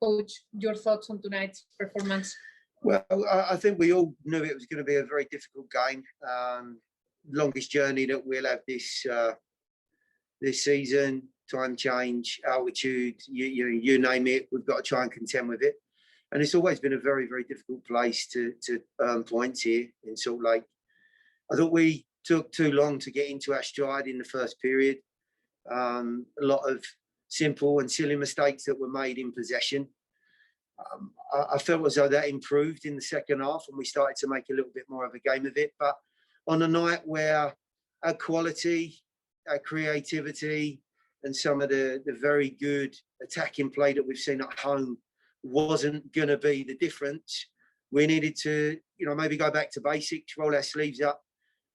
Coach, your thoughts on tonight's performance? Well, I think we all knew it was going to be a very difficult game. Longest journey that we'll have this season. Time change, altitude, you name it. We've got to try and contend with it. And it's always been a very, very difficult place to earn points here in Salt Lake. I thought we took too long to get into our stride in the first period. A lot of simple and silly mistakes that were made in possession. I felt as though that improved in the second half and we started to make a little bit more of a game of it. But on a night where our quality, our creativity, and some of the very good attacking play that we've seen at home wasn't going to be the difference, we needed to, maybe go back to basics, roll our sleeves up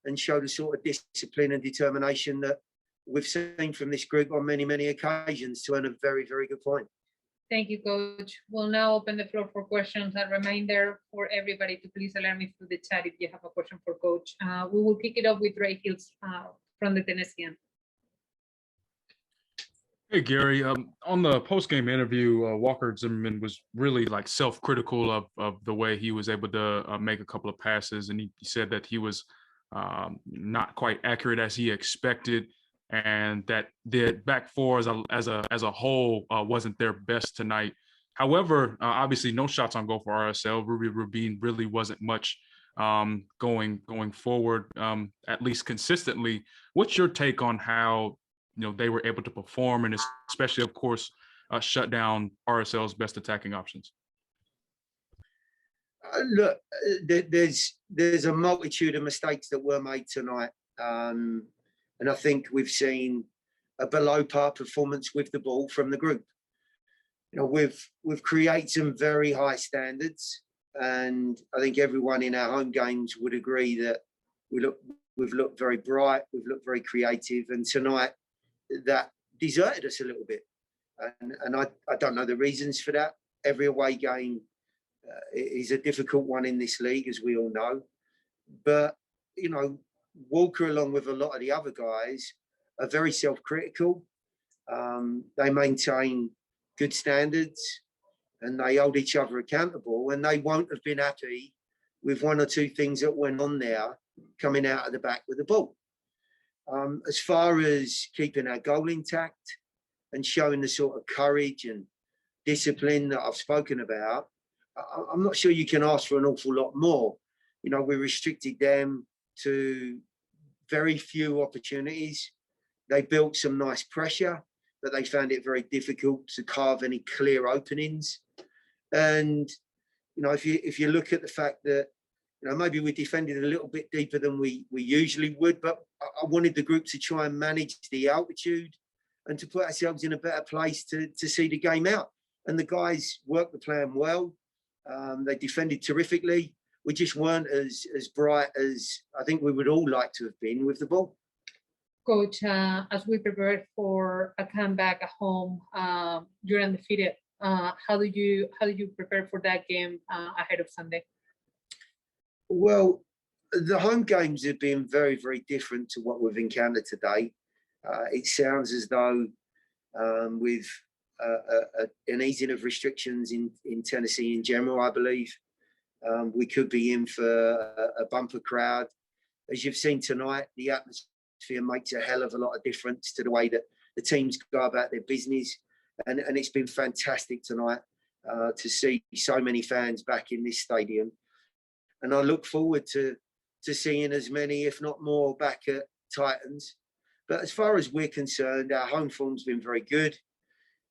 and show the sort of discipline and determination that we've seen from this group on many, many occasions to earn a very, very good point. Thank you, Coach. We'll now open the floor for questions. A reminder for everybody to please alert me through the chat if you have a question for Coach. We will kick it off with Ray Hills from the Tennessean. Hey, Gary. On the post-game interview, Walker Zimmerman was really self-critical of the way he was able to make a couple of passes, and he said that he was not quite accurate as he expected, and that the back four as a whole wasn't their best tonight. However, obviously no shots on goal for RSL. Ruby Rubin really wasn't much going forward, at least consistently. What's your take on how they were able to perform, and especially, of course, shut down RSL's best attacking options? Look, there's a multitude of mistakes that were made tonight. And I think we've seen a below par performance with the ball from the group. We've created some very high standards, and I think everyone in our home games would agree that we've looked very bright, we've looked very creative, and tonight that deserted us a little bit. And I don't know the reasons for that. Every away game is a difficult one in this league, as we all know. But, Walker, along with a lot of the other guys, are very self-critical. They maintain good standards and they hold each other accountable, and they won't have been happy with one or two things that went on there coming out of the back with the ball. As far as keeping our goal intact and showing the sort of courage and discipline that I've spoken about, I'm not sure you can ask for an awful lot more. We restricted them to very few opportunities. They built some nice pressure, but they found it very difficult to carve any clear openings. And, if you look at the fact that, maybe we defended a little bit deeper than we usually would, but I wanted the group to try and manage the altitude and to put ourselves in a better place to see the game out. And the guys worked the plan well. They defended terrifically. We just weren't as bright as I think we would all like to have been with the ball. Coach, as we prepare for a comeback at home, you're undefeated. How do you prepare for that game ahead of Sunday? Well, the home games have been very, very different to what we've encountered today. It sounds as though with an easing of restrictions in Tennessee in general, I believe, we could be in for a bumper crowd. As you've seen tonight, the atmosphere makes a hell of a lot of difference to the way that the teams go about their business. And it's been fantastic tonight to see so many fans back in this stadium. And I look forward to seeing as many, if not more, back at Titans. But as far as we're concerned, our home form's been very good.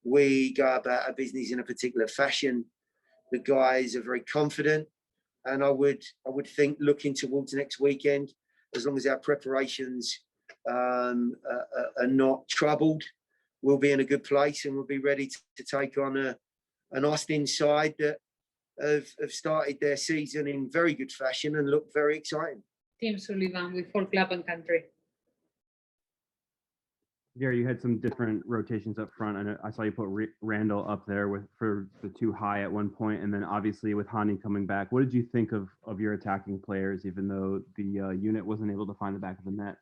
We go about our business in a particular fashion. The guys are very confident. And I would think, looking towards next weekend, as long as our preparations are not troubled, we'll be in a good place and we'll be ready to take on an Austin side that have started their season in very good fashion and look very exciting. Tim Sullivan with For Club and Country. Gary, you had some different rotations up front. And I saw you put Randall up there for the too high at one point, and then obviously with Hani coming back. What did you think of your attacking players, even though the unit wasn't able to find the back of the net?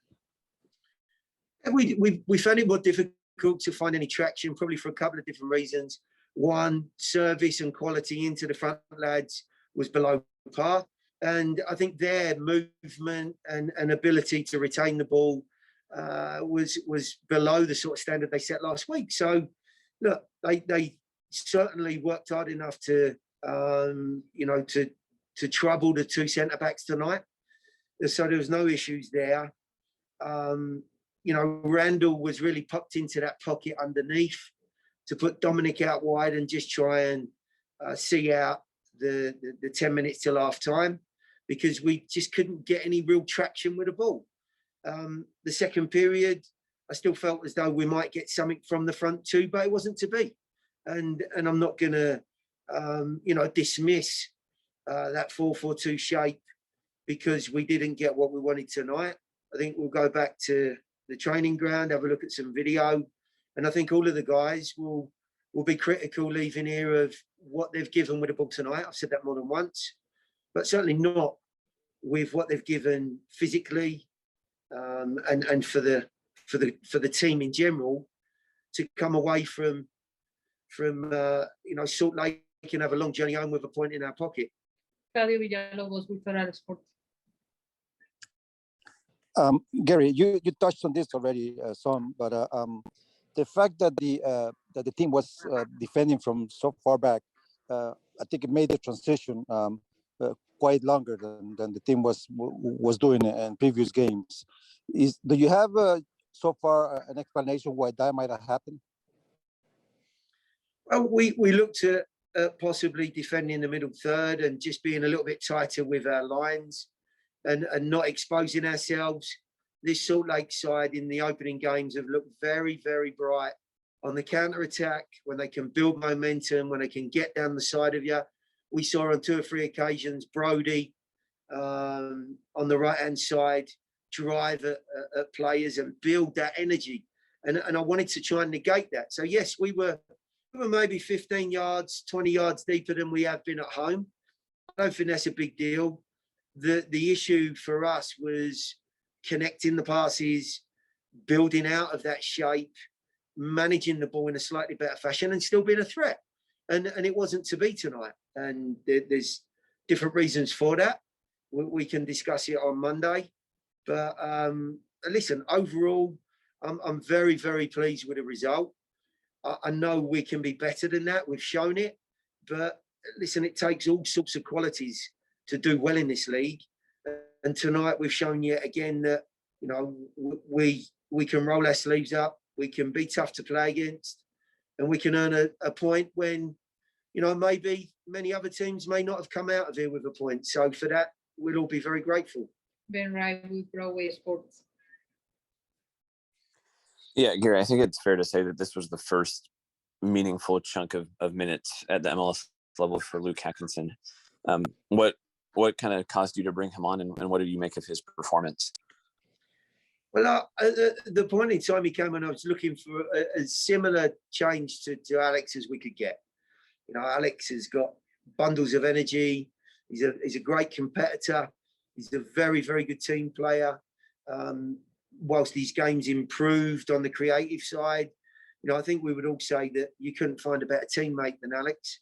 We found it more difficult to find any traction, probably for a couple of different reasons. one, service and quality into the front lads was below par. And I think their movement and ability to retain the ball was below the sort of standard they set last week. So, look, they certainly worked hard enough to, to trouble the two centre-backs tonight. So there was no issues there. Randall was really popped into that pocket underneath to put Dominic out wide and just try and see out the 10 minutes till half time, because we just couldn't get any real traction with the ball. The second period, I still felt as though we might get something from the front too, but it wasn't to be. And I'm not going to, dismiss that 4-4-2 shape because we didn't get what we wanted tonight. I think we'll go back to the training ground, have a look at some video, and I think all of the guys will be critical leaving here of what they've given with the ball tonight. I've said that more than once, but certainly not with what they've given physically, and for the team in general to come away from Salt Lake and have a long journey home with a point in our pocket. Claudio Villalobos with RSL Sports. Gary, you touched on this already, some, but the fact that the team was defending from so far back, I think it made the transition quite longer than the team was doing in previous games. Do you have so far an explanation why that might have happened? Well, we looked at possibly defending the middle third and just being a little bit tighter with our lines and not exposing ourselves. This Salt Lake side in the opening games have looked very, very bright on the counter-attack, when they can build momentum, when they can get down the side of you. We saw on 2 or 3 occasions Brody on the right-hand side drive at players and build that energy. And I wanted to try and negate that. So, yes, we were maybe 15 yards, 20 yards deeper than we have been at home. I don't think that's a big deal. The issue for us was connecting the passes, building out of that shape, managing the ball in a slightly better fashion and still being a threat. And it wasn't to be tonight. And there's different reasons for that. We can discuss it on Monday. But listen, overall, I'm very, very pleased with the result. I know we can be better than that. We've shown it. But listen, it takes all sorts of qualities to do well in this league. And tonight we've shown yet again that, we can roll our sleeves up. We can be tough to play against. And we can earn a point when, maybe many other teams may not have come out of here with a point. So for that, we'll all be very grateful. Ben Wright with Broadway Sports. Yeah, Gary, I think it's fair to say that this was the first meaningful chunk of minutes at the MLS level for Luke Haakenson. What kind of caused you to bring him on, and what did you make of his performance? Well, the point in time he came on, I was looking for a similar change to Alex as we could get. Alex has got bundles of energy. He's a great competitor. He's a very, very good team player. Whilst these games improved on the creative side, I think we would all say that you couldn't find a better teammate than Alex.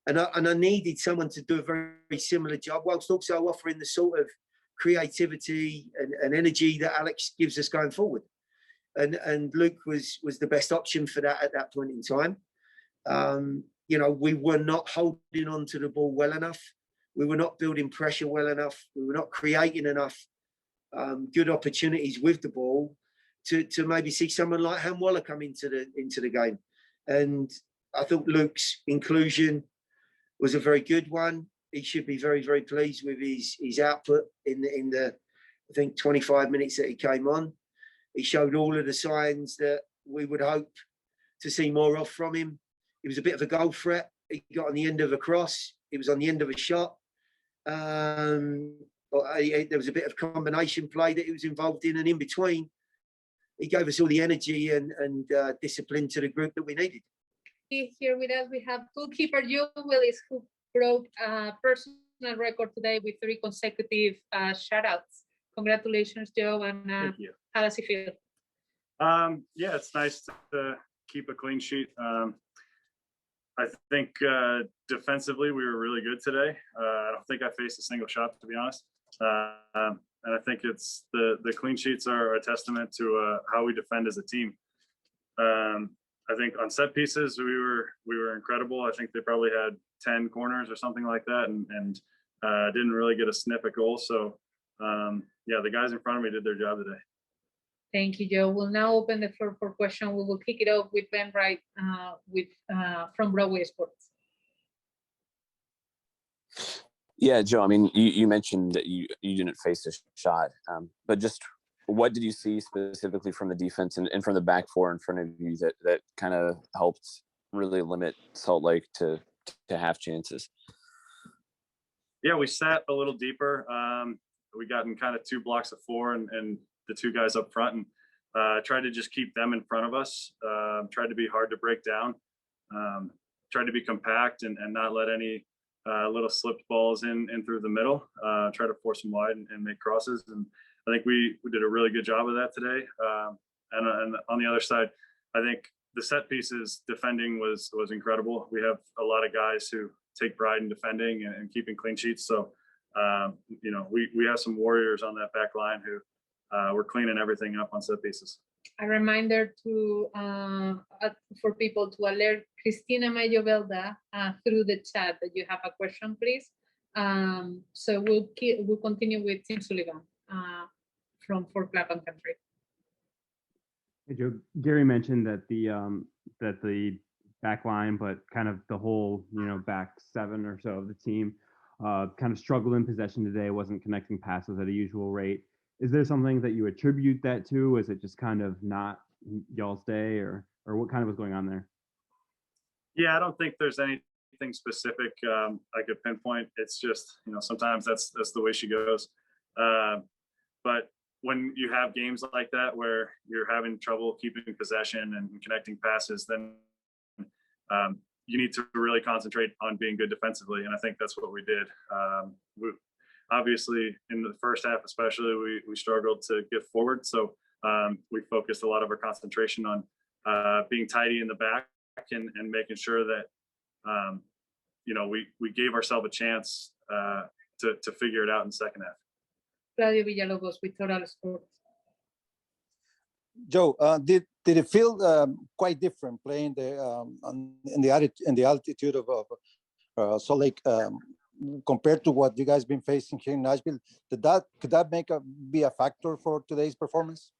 And I needed someone to do a very, very similar job, whilst also offering the sort of creativity and energy that Alex gives us going forward. And Luke was the best option for that at that point in time. We were not holding on to the ball well enough. We were not building pressure well enough. We were not creating enough good opportunities with the ball to maybe see someone like Ham Waller come into the game. And I thought Luke's inclusion was a very good one. He should be very, very pleased with his output in the I think 25 minutes that he came on. He showed all of the signs that we would hope to see more of from him. He was a bit of a goal threat. He got on the end of a cross. He was on the end of a shot. There was a bit of combination play that he was involved in, and in between, he gave us all the energy and discipline to the group that we needed. Here with us, we have goalkeeper Joe Willis, who broke a personal record today with 3 consecutive shutouts. Congratulations, Joe, and Thank you. how does it feel? Yeah, it's nice to keep a clean sheet. I think defensively we were really good today. I don't think I faced a single shot, to be honest. And I think it's the clean sheets are a testament to how we defend as a team. I think on set pieces we were incredible. I think they probably had 10 corners or something like that, and didn't really get a sniff at goal. So yeah, the guys in front of me did their job today. Thank you, Joe. We'll now open the floor for questions. We will kick it off with Ben Wright from Broadway Sports. Yeah, Joe, I mean, you mentioned that you didn't face a shot, but just what did you see specifically from the defense and from the back four in front of you that kind of helped really limit Salt Lake to half chances? Yeah, we sat a little deeper. We got in kind of 2 blocks of 4 and the 2 guys up front, and tried to just keep them in front of us. Tried to be hard to break down. Tried to be compact and not let any little slipped balls in through the middle. Try to force them wide and make crosses. And I think we did a really good job of that today. And on the other side, I think the set pieces defending was incredible. We have a lot of guys who take pride in defending and keeping clean sheets. So, you know, we have some warriors on that back line who we're cleaning everything up on set pieces. A reminder for people to alert Cristina Mayo Velda through the chat that you have a question, please. So we'll continue with Tim Sullivan from For Clapham Country. Hey, Joe, Gary mentioned that the back line, but kind of the whole, back 7 or so of the team kind of struggled in possession today, wasn't connecting passes at a usual rate. Is there something that you attribute that to? Is it just kind of not y'all's day, or what kind of was going on there? Yeah, I don't think there's anything specific I could pinpoint. It's just, sometimes that's the way she goes. But when you have games like that where you're having trouble keeping possession and connecting passes, then you need to really concentrate on being good defensively. And I think that's what we did. Obviously, in the first half especially, we struggled to get forward. So we focused a lot of our concentration on being tidy in the back and making sure that, we gave ourselves a chance to figure it out in the second half. Claudio Villalobos with Total Sports. Joe, did it feel quite different playing in the altitude of Salt Lake compared to what you guys been facing here in Nashville? Could that be a factor for today's performance?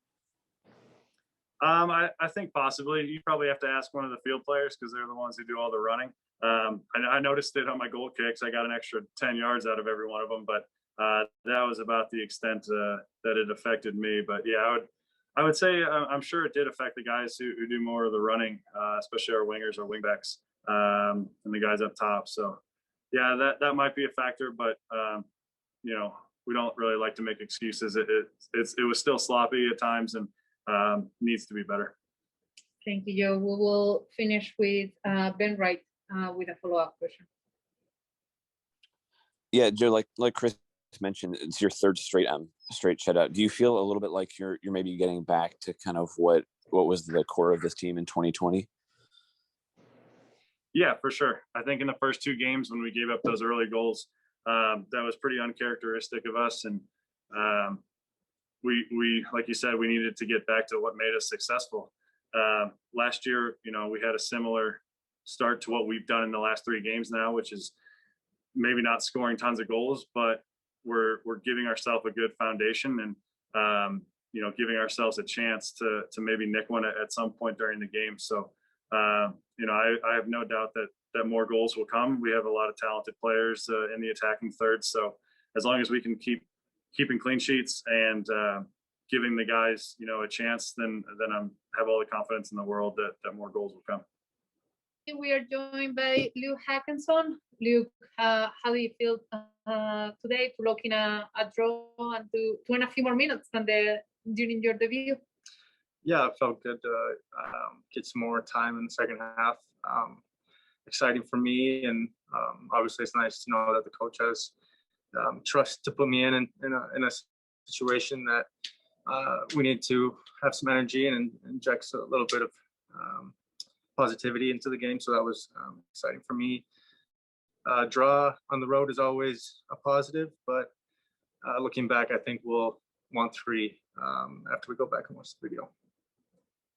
I think possibly. You probably have to ask one of the field players because they're the ones who do all the running. I noticed it on my goal kicks. I got an extra 10 yards out of every one of them, but that was about the extent that it affected me. But yeah, I would say I'm sure it did affect the guys who do more of the running, especially our wingers, our wingbacks, and the guys up top. So yeah, that might be a factor, but we don't really like to make excuses. It was still sloppy at times and needs to be better. Thank you, Joe. We will finish with Ben Wright with a follow-up question. Yeah, Joe, like Chris mentioned, it's your third straight shutout. Do you feel a little bit like you're maybe getting back to kind of what was the core of this team in 2020? Yeah, for sure. I think in the first 2 games when we gave up those early goals, that was pretty uncharacteristic of us. And we, like you said, we needed to get back to what made us successful. Last year, we had a similar start to what we've done in the last 3 games now, which is maybe not scoring tons of goals, but we're giving ourselves a good foundation and, giving ourselves a chance to maybe nick one at some point during the game. So, I have no doubt that more goals will come. We have a lot of talented players in the attacking third. So as long as we can keeping clean sheets and giving the guys, a chance, then have all the confidence in the world that more goals will come. We are joined by Luke Haakenson. Luke, how do you feel today to lock in a draw and to win a few more minutes during your debut? Yeah, it felt good to get some more time in the second half. Exciting for me, and obviously it's nice to know that the coach has trust to put me in a situation that we need to have some energy and inject a little bit of positivity into the game. So that was exciting for me. Draw on the road is always a positive, but looking back, I think we'll want 3 after we go back and watch the video.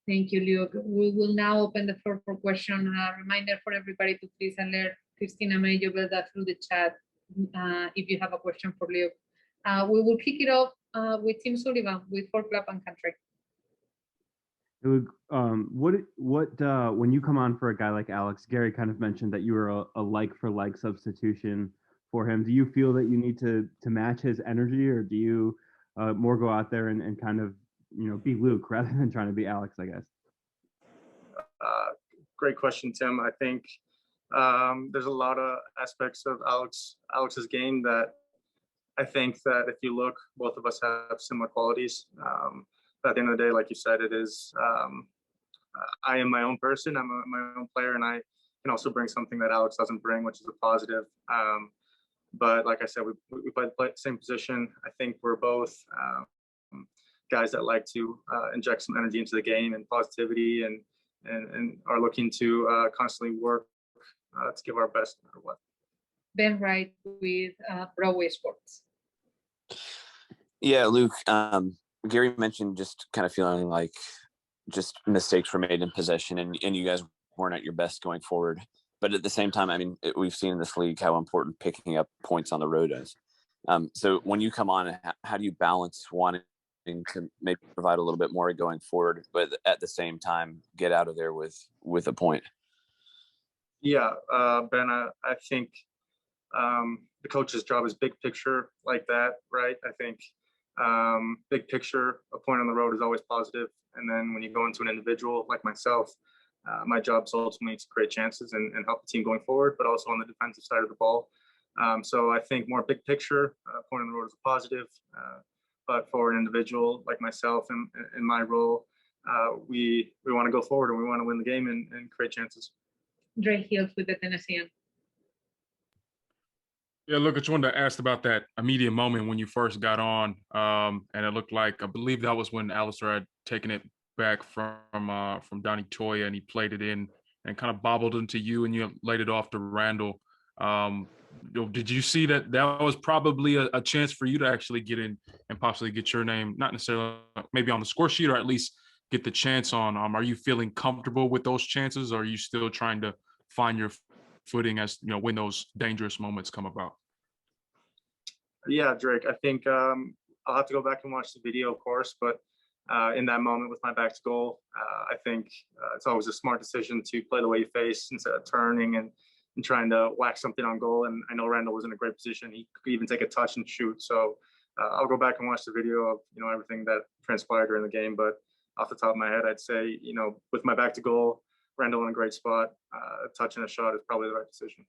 Thank you, Luke. We will now open the floor for question. Reminder for everybody to please alert Cristina Mello-Belda through the chat if you have a question for Luke. We will kick it off with Tim Sullivan with For Club and Country. Luke, when you come on for a guy like Alex, Gary kind of mentioned that you were a like-for-like substitution for him. Do you feel that you need to match his energy, or do you more go out there and kind of, be Luke rather than trying to be Alex, I guess? Great question, Tim. I think there's a lot of aspects of Alex's game that I think that if you look, both of us have similar qualities. At the end of the day, like you said, it is, I am my own person. I'm my own player, and I can also bring something that Alex doesn't bring, which is a positive. But like I said, we play the same position. I think we're both guys that like to inject some energy into the game and positivity, and are looking to constantly work to give our best no matter what. Ben Wright with Broadway Sports. Yeah, Luke, Gary mentioned just kind of feeling like just mistakes were made in possession, and you guys weren't at your best going forward. But at the same time, I mean, we've seen in this league how important picking up points on the road is. So when you come on, how do you balance wanting to maybe provide a little bit more going forward, but at the same time get out of there with a point? Yeah, Ben, I think the coach's job is big picture like that, right? I think big picture, a point on the road is always positive. And then when you go into an individual like myself, my job is ultimately to create chances and help the team going forward, but also on the defensive side of the ball. So I think more big picture, point on the road is a positive. But for an individual like myself and in my role, we want to go forward and we want to win the game and create chances. Dre Hills with the Tennessean. Yeah, look, I just wanted to ask about that immediate moment when you first got on, and it looked like, I believe that was when Alistair had taken it back from Donnie Toya, and he played it in and kind of bobbled into you, and you laid it off to Randall. Did you see that was probably a chance for you to actually get in and possibly get your name, not necessarily maybe on the score sheet, or at least get the chance on? Are you feeling comfortable with those chances, or are you still trying to find your footing as when those dangerous moments come about? Yeah, Drake, I think I'll have to go back and watch the video, of course, but in that moment with my back to goal, I think it's always a smart decision to play the way you face instead of turning and trying to whack something on goal. And I know Randall was in a great position. He could even take a touch and shoot. So I'll go back and watch the video of everything that transpired during the game. But off the top of my head, I'd say with my back to goal, Randall in a great spot, a touch and a shot is probably the right decision.